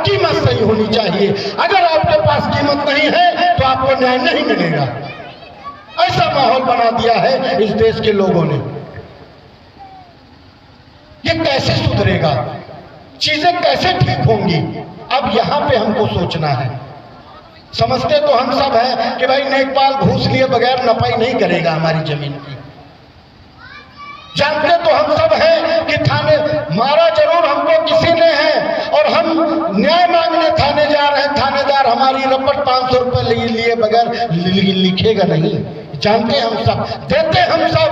कीमत सही होनी चाहिए। अगर आपके पास कीमत नहीं है तो आपको न्याय नहीं मिलेगा। ऐसा माहौल बना दिया है इस देश के लोगों ने। ये कैसे सुधरेगा? चीजें कैसे ठीक होंगी? अब यहां पे हमको सोचना है। समझते तो हम सब हैं कि भाई नेकपाल घूस लिए बगैर नपाई नहीं करेगा हमारी जमीन की। जानते तो हम सब हैं कि थाने मारा जरूर हमको किसी ने है और हम न्याय मांगने थाने जा रहे हैं, थानेदार हमारी रपट 500 रुपए लिए बगैर लिखेगा नहीं। जानते हम सब, देते हम सब,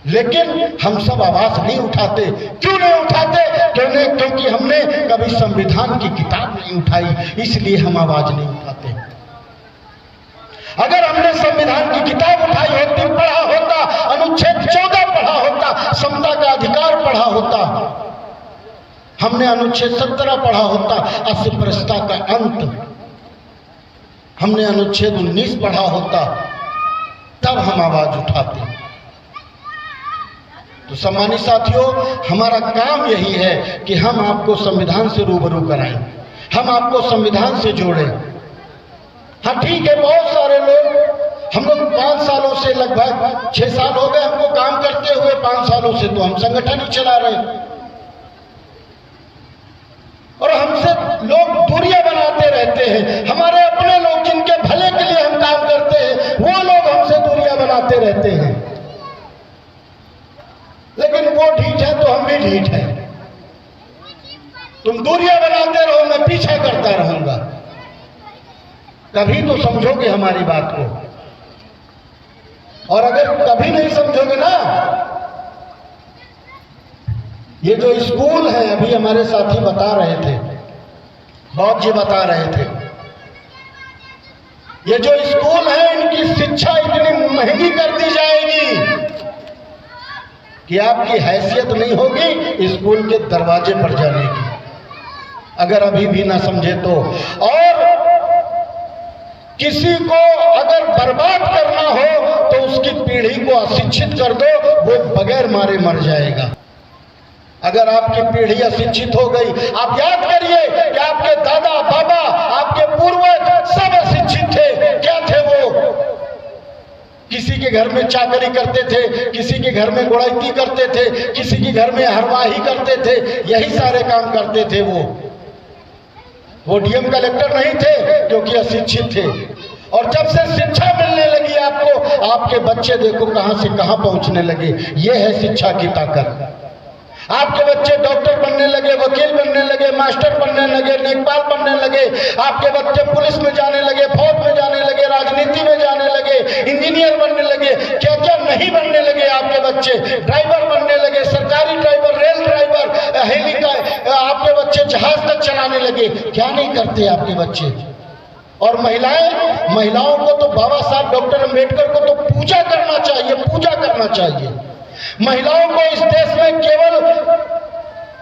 लेकिन हम सब आवाज नहीं उठाते। क्यों नहीं उठाते? क्योंकि हमने कभी संविधान की किताब नहीं उठाई, इसलिए हम आवाज नहीं उठाते। अगर हमने संविधान की किताब उठाई होती, पढ़ा होता, अनुच्छेद 14 पढ़ा होता, समता का अधिकार पढ़ा होता, हमने अनुच्छेद 17 पढ़ा होता, अस्पृश्यता का अंत, हमने अनुच्छेद 19 पढ़ा होता, तब हम आवाज उठाते। तो सम्मानित साथियों, हमारा काम यही है कि हम आपको संविधान से रूबरू कराएं, हम आपको संविधान से जोड़ें। हाँ ठीक है, बहुत सारे लोग, हम लोग 5 सालों से, लगभग 6 साल हो गए हमको काम करते हुए, 5 सालों से तो हम संगठन ही चला रहे हैं और हमसे लोग दूरियां बनाते रहते हैं। हमारे अपने लोग जिनके भले के लिए हम काम करते हैं, वो लोग हमसे दूरियां बनाते रहते हैं। लेकिन वो ढीठ है तो हम भी ढीठ हैं। तुम दूरियां बनाते रहो, मैं पीछा करता रहूंगा। कभी तो समझोगे हमारी बात को, और अगर कभी नहीं समझोगे ना, ये जो स्कूल है, अभी हमारे साथी बता रहे थे, बहुत जी बता रहे थे, ये जो स्कूल है इनकी शिक्षा इतनी महंगी कर दी जाएगी कि आपकी हैसियत नहीं होगी स्कूल के दरवाजे पर जाने की, अगर अभी भी ना समझे तो। और किसी को अगर बर्बाद करना हो तो उसकी पीढ़ी को अशिक्षित कर दो, वो बगैर मारे मर जाएगा। अगर आपकी पीढ़ी अशिक्षित हो गई, आप याद करिए कि आपके दादा बाबा, आपके पूर्वज सब अशिक्षित थे। क्या थे वो? किसी के घर में चाकरी करते थे, किसी के घर में गुड़ाइती करते थे, किसी के घर में हरवाही करते थे, यही सारे काम करते थे। वो डीएम कलेक्टर नहीं थे क्योंकि अशिक्षित थे। और जब से शिक्षा मिलने लगी आपको, आपके बच्चे देखो कहां से कहां पहुंचने लगे। ये है शिक्षा की ताकत। आपके बच्चे डॉक्टर बनने लगे, वकील बनने लगे, मास्टर बनने लगे, नेकपाल बनने लगे, आपके बच्चे पुलिस में जाने लगे, फौज में जाने लगे, राजनीति में जाने लगे, इंजीनियर बनने लगे, क्या क्या नहीं बनने लगे आपके बच्चे, ड्राइवर बनने लगे, सरकारी ड्राइवर, रेल ड्राइवर, आपके बच्चे जहाज तक चलाने लगे। क्या नहीं करते आपके बच्चे? और महिलाओं को तो बाबा साहब डॉक्टर अम्बेडकर को तो पूजा करना चाहिए, पूजा करना चाहिए। महिलाओं को इस देश में केवल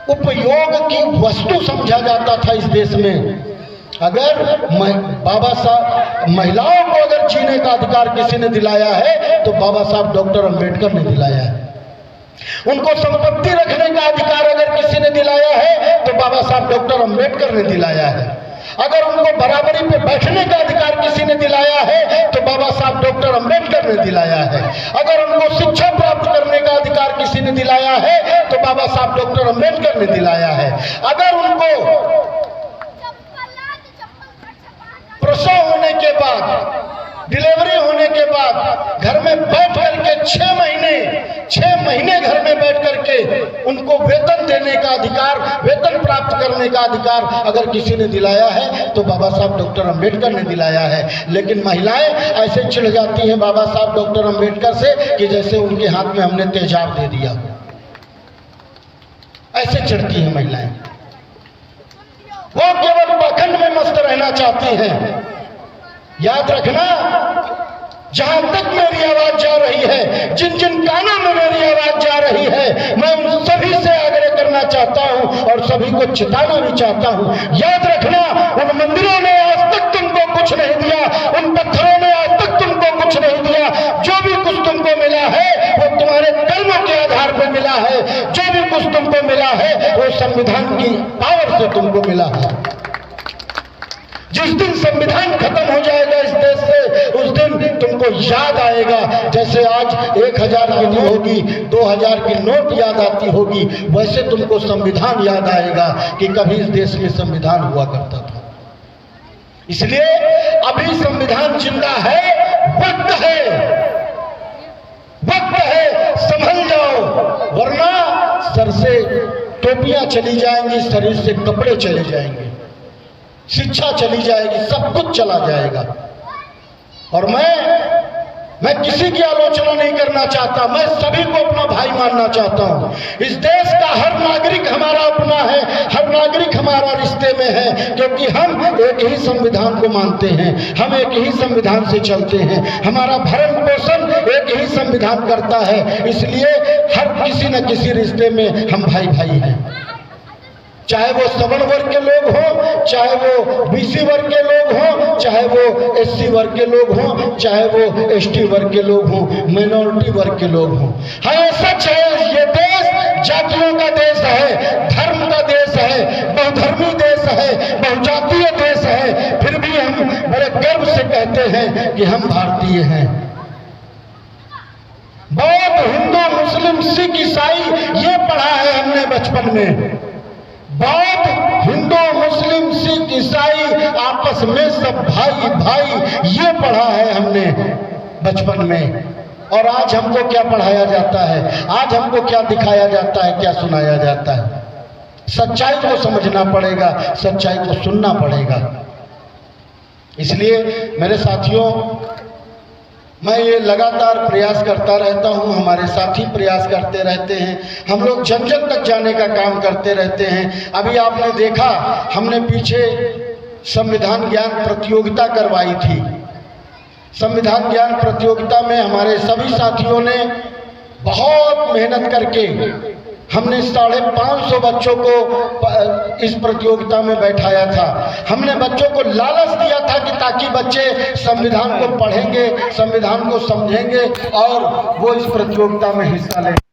उपयोग की वस्तु समझा जाता था इस देश में। अगर बाबा साहब महिलाओं को अगर जीने का अधिकार किसी ने दिलाया है तो बाबा साहब डॉक्टर अम्बेडकर ने दिलाया है। उनको संपत्ति रखने का अधिकार अगर किसी ने दिलाया है तो बाबा साहब डॉक्टर अम्बेडकर ने दिलाया है। अगर उनको बराबरी पे बैठने का अधिकार किसी ने दिलाया है तो बाबा साहब डॉक्टर अम्बेडकर ने दिलाया है। अगर उनको शिक्षा प्राप्त करने का अधिकार किसी ने दिलाया है तो बाबा साहब डॉक्टर अम्बेडकर ने दिलाया है। अगर उनको प्रसव होने के बाद, डिलीवरी होने के बाद घर में बैठ करके 6 महीने घर में बैठ करके उनको वेतन देने का अधिकार, वेतन प्राप्त करने का अधिकार अगर किसी ने दिलाया है तो बाबा साहब डॉक्टर अम्बेडकर ने दिलाया है। लेकिन महिलाएं ऐसे चिढ़ जाती हैं बाबा साहब डॉक्टर अम्बेडकर से कि जैसे उनके हाथ में हमने तेजाब दे दिया, ऐसे चिढ़ती हैं महिलाएं। वो केवल पाखंड में मस्त रहना चाहती हैं। याद रखना, जहां तक मेरी आवाज जा रही है, जिन जिन कानों में मेरी आवाज जा रही है, मैं उन सभी से आग्रह करना चाहता हूं और सभी को चेताना भी चाहता हूं। याद रखना, उन मंदिरों ने आज तक तुमको कुछ नहीं दिया, उन पत्थरों ने आज तक तुमको कुछ नहीं दिया। जो भी कुछ तुमको मिला है वो तुम्हारे कर्मों के आधार तुमको मिला है, जो भी कुछ तुमको मिला है वो संविधान की पावर से तुमको मिला है। जिस दिन संविधान खत्म हो जाएगा इस देश से, उस दिन तुमको याद आएगा, जैसे आज 1000 की नोट होगी, 2000 की नोट याद आती होगी, वैसे तुमको संविधान याद आएगा कि कभी इस देश में संविधान हुआ करता था। इसलिए अभी संविधान जिंदा है, वक्त है, संभल जाओ, वरना सर से टोपियां चली जाएंगी, शरीर से कपड़े चले जाएंगे, शिक्षा चली जाएगी, सब कुछ चला जाएगा। और मैं किसी की आलोचना नहीं करना चाहता, मैं सभी को अपना भाई मानना चाहता हूं। इस देश का हर नागरिक हमारा अपना है, हर नागरिक हमारा रिश्ते में है, क्योंकि हम एक ही संविधान को मानते हैं, हम एक ही संविधान से चलते हैं, हमारा भरण पोषण एक ही संविधान करता है। इसलिए हर किसी न किसी रिश्ते में हम भाई भाई हैं, चाहे वो सवर्ण वर्ग के लोग हों, चाहे वो बीसी वर्ग के लोग हों, चाहे वो एससी वर्ग के लोग हों, चाहे वो एसटी वर्ग के लोग हों, माइनॉरिटी वर्ग के लोग हों। हाँ, ये सच है, ये देश जातियों का देश है, धर्म का देश है, बहुधर्मी देश है, बहुजातीय देश है, फिर भी हम बड़े गर्व से कहते हैं कि हम भारतीय हैं। बौद्ध, हिंदू, मुस्लिम, सिख, ईसाई, ये पढ़ा है हमने बचपन में। बौद्ध, हिंदू, मुस्लिम, सिख, ईसाई आपस में सब भाई भाई, ये पढ़ा है हमने बचपन में। और आज हमको क्या पढ़ाया जाता है, आज हमको क्या दिखाया जाता है, क्या सुनाया जाता है? सच्चाई को समझना पड़ेगा, सच्चाई को सुनना पड़ेगा। इसलिए मेरे साथियों, मैं ये लगातार प्रयास करता रहता हूँ, हमारे साथी प्रयास करते रहते हैं, हम लोग जन जन तक जाने का काम करते रहते हैं। अभी आपने देखा, हमने पीछे संविधान ज्ञान प्रतियोगिता करवाई थी। संविधान ज्ञान प्रतियोगिता में हमारे सभी साथियों ने बहुत मेहनत करके हमने 550 बच्चों को इस प्रतियोगिता में बैठाया था। हमने बच्चों को लालच दिया था कि ताकि बच्चे संविधान को पढ़ेंगे, संविधान को समझेंगे और वो इस प्रतियोगिता में हिस्सा लेंगे।